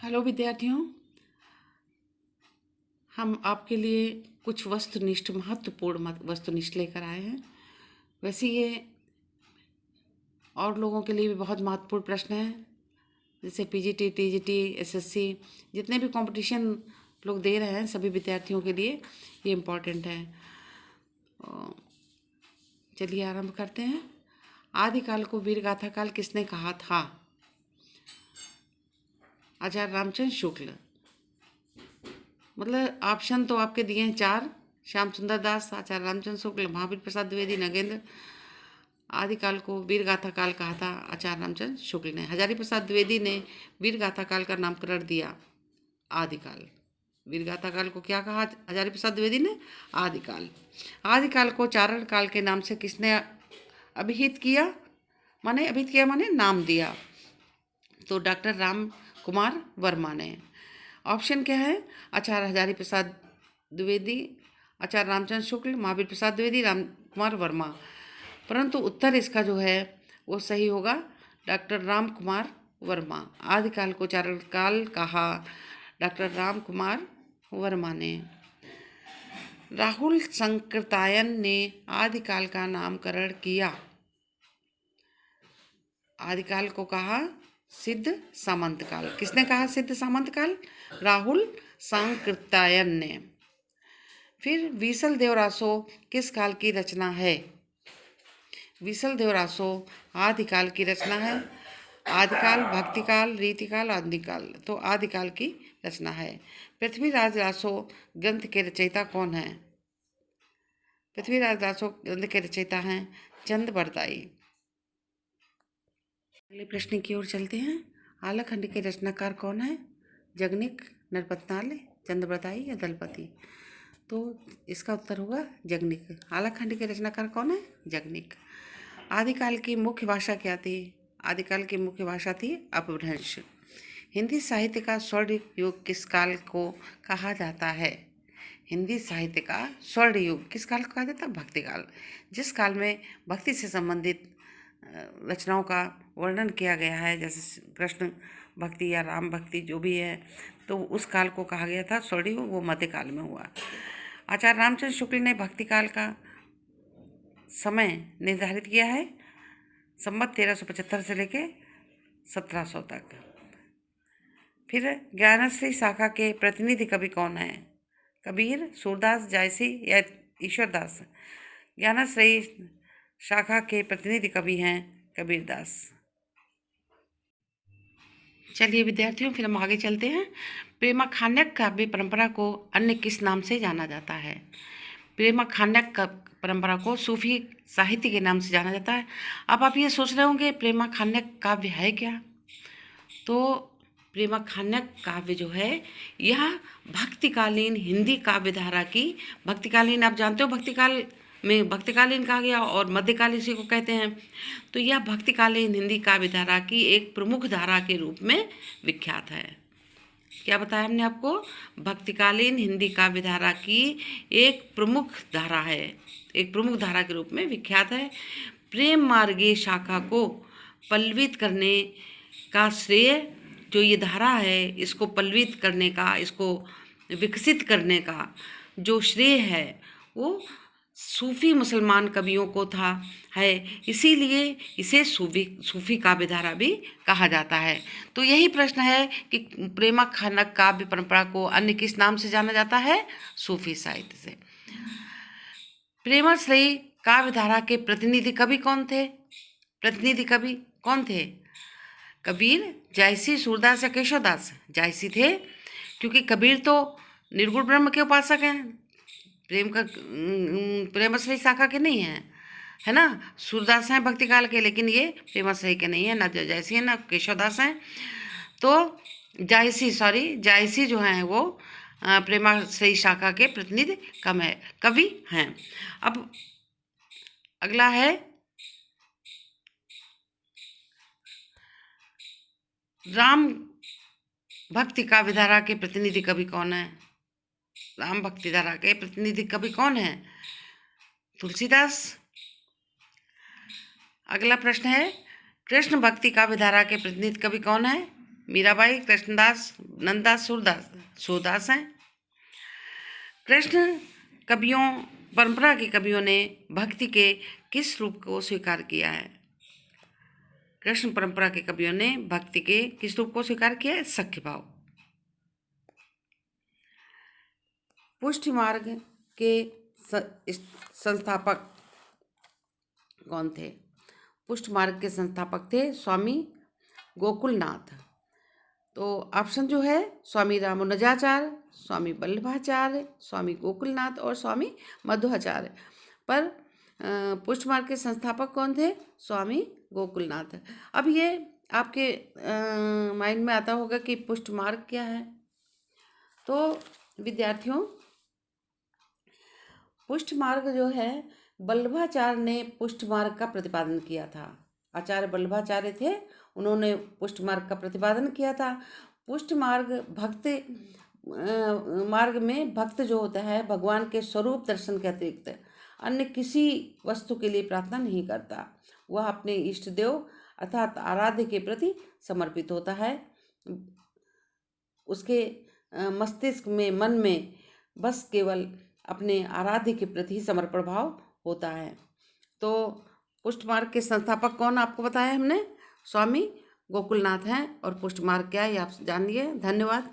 Hello विद्यार्थियों, हम आपके लिए कुछ वस्तुनिष्ठ महत्वपूर्ण वस्तुनिष्ठ लेकर आए हैं। वैसे ये और लोगों के लिए भी बहुत महत्वपूर्ण प्रश्न है, जैसे पीजीटी, टीजीटी, एसएससी, जितने भी कंपटीशन लोग दे रहे हैं सभी विद्यार्थियों के लिए ये इम्पोर्टेंट है। चलिए आरंभ करते हैं। आदिकाल को वीरगाथा काल किसने कहा था? आचार्य रामचंद्र शुक्ल। मतलब ऑप्शन तो आपके दिए हैं 4: श्याम सुंदर दास, आचार्य रामचंद्र शुक्ल, महावीर प्रसाद द्विवेदी, नगेंद्र। आदिकाल को वीरगाथा काल कहा था आचार्य रामचंद्र शुक्ल ने। हजारी प्रसाद द्विवेदी ने वीरगाथा काल का नामकरण दिया आदिकाल। वीरगाथा काल को क्या कहा हजारी प्रसाद द्विवेदी ने? आदिकाल। आदिकाल को चारण काल के नाम से किसने अभिहित किया? माने नाम दिया, तो डॉक्टर राम कुमार वर्मा ने। ऑप्शन क्या है? आचार्य हजारी प्रसाद द्विवेदी, आचार्य रामचंद्र शुक्ल, महावीर प्रसाद द्विवेदी, राम कुमार वर्मा। परंतु उत्तर इसका जो है वो सही होगा, डॉक्टर राम कुमार वर्मा। आदिकाल को चारण काल कहा डॉक्टर राम कुमार वर्मा ने। राहुल संकृतायन ने आदिकाल का नामकरण किया। आदिकाल को कहा सिद्ध सामंत काल। किसने कहा सिद्ध सामंत काल? राहुल संकृतायन ने। फिर विसल देवरासो किस काल की रचना है? विसल देवरासो आदिकाल की रचना है। आदिकाल, भक्तिकाल, रीतिकाल, आदिकाल, तो आदिकाल की रचना है। पृथ्वीराज रासो ग्रंथ के रचयिता कौन है? पृथ्वीराज रासो ग्रंथ के रचयिता हैं चंद बरदाई। अगले प्रश्न की ओर चलते हैं। आलाखंड के रचनाकार कौन है? जगनिक, नरपतनाल, चंद्रबरदाई या दलपति? तो इसका उत्तर होगा जगनिक। आलाखंड के रचनाकार कौन है? जगनिक। आदिकाल की मुख्य भाषा क्या थी? आदिकाल की मुख्य भाषा थी अपभ्रंश। हिंदी साहित्य का स्वर्ण युग किस काल को कहा जाता है? हिंदी साहित्य का स्वर्ण युग किस काल को कहा जाता है? भक्तिकाल। जिस काल में भक्ति से संबंधित रचनाओं का वर्णन किया गया है, जैसे कृष्ण भक्ति या राम भक्ति जो भी है, तो उस काल को कहा गया था स्वर्ण युग। वो मध्यकाल में हुआ। आचार्य रामचंद्र शुक्ल ने भक्तिकाल का समय निर्धारित किया है संवत 1375 से लेके 1700 तक। फिर ज्ञानश्री शाखा के प्रतिनिधि कवि कौन है? कबीर, सूरदास, जायसी या ईश्वरदास? ज्ञानश्री शाखा के प्रतिनिधि कवि हैं कबीरदास। चलिए विद्यार्थियों, फिर हम आगे चलते हैं। प्रेमाखान्यक काव्य परंपरा को अन्य किस नाम से जाना जाता है? प्रेमाखान्यक परंपरा को सूफी साहित्य के नाम से जाना जाता है। अब आप ये सोच रहे होंगे प्रेमाखान्यक काव्य है क्या? तो प्रेमाखान्यक काव्य जो है यह भक्तिकालीन हिंदी काव्य धारा की, भक्तिकालीन आप जानते हो भक्तिकाल में भक्तिकालीन कहा गया और मध्यकाल इसी को कहते हैं, तो यह भक्तिकालीन हिंदी काव्य धारा की एक प्रमुख धारा के रूप में विख्यात है। क्या बताया हमने आपको? भक्तिकालीन हिंदी काव्य धारा की एक प्रमुख धारा है, एक प्रमुख धारा के रूप में विख्यात है। प्रेम मार्गीय शाखा को पल्लवित करने का श्रेय, जो ये धारा है इसको पल्लवित करने का, इसको विकसित करने का जो श्रेय है वो सूफी मुसलमान कवियों को था है, इसीलिए इसे सूफी काव्य धारा भी कहा जाता है। तो यही प्रश्न है कि प्रेमाखान्यक काव्य परंपरा को अन्य किस नाम से जाना जाता है? सूफी साहित्य से। प्रेमाश्रयी काव्य धारा के प्रतिनिधि कवि कौन थे? प्रतिनिधि कवि कौन थे? कबीर, जायसी, सूरदास या केशवदास? जायसी थे, क्योंकि कबीर तो निर्गुण ब्रह्म के उपासक हैं, प्रेमाश्रयी शाखा के नहीं हैं, है ना। सूरदास हैं भक्तिकाल के, लेकिन ये प्रेमाश्रयी के नहीं है, ना जायसी है ना केशवदास हैं। तो जायसी जो हैं वो प्रेमाश्रयी शाखा के प्रतिनिधि कवि हैं। अब अगला है राम भक्ति काव्य धारा के प्रतिनिधि कवि कौन है? राम भक्ति धारा के प्रतिनिधि कवि कौन है? तुलसीदास। अगला प्रश्न है कृष्ण भक्ति काव्य धारा के प्रतिनिधि कवि कौन है? मीराबाई, कृष्णदास, नंददास, सूरदास हैं। कृष्ण कवियों परंपरा के कवियों ने भक्ति के किस रूप को स्वीकार किया है? कृष्ण परंपरा के कवियों ने भक्ति के किस रूप को स्वीकार किया है? सख्य भाव। पुष्टि मार्ग के संस्थापक कौन थे? पुष्टि मार्ग के संस्थापक थे स्वामी गोकुलनाथ। तो ऑप्शन जो है स्वामी रामानुजाचार्य, स्वामी वल्लभाचार्य, स्वामी गोकुलनाथ और स्वामी मध्वाचार्य। पर पुष्टि मार्ग के संस्थापक कौन थे? स्वामी गोकुलनाथ। अब ये आपके माइंड में आता होगा कि पुष्टि मार्ग क्या है। तो विद्यार्थियों, पुष्टि मार्ग जो है वल्लभाचार्य ने पुष्टि मार्ग का प्रतिपादन किया था। आचार्य वल्लभाचार्य थे, उन्होंने पुष्टि मार्ग का प्रतिपादन किया था। पुष्टि मार्ग मार्ग में भक्त जो होता है भगवान के स्वरूप दर्शन के अतिरिक्त अन्य किसी वस्तु के लिए प्रार्थना नहीं करता। वह अपने इष्ट देव अर्थात आराध्य के प्रति समर्पित होता है। उसके मस्तिष्क में, मन में बस केवल अपने आराध्य के प्रति समर्पण भाव होता है। तो पुष्टि मार्ग के संस्थापक कौन आपको बताया हमने? स्वामी गोकुलनाथ हैं। और पुष्टि मार्ग क्या है ये आप जानिए। धन्यवाद।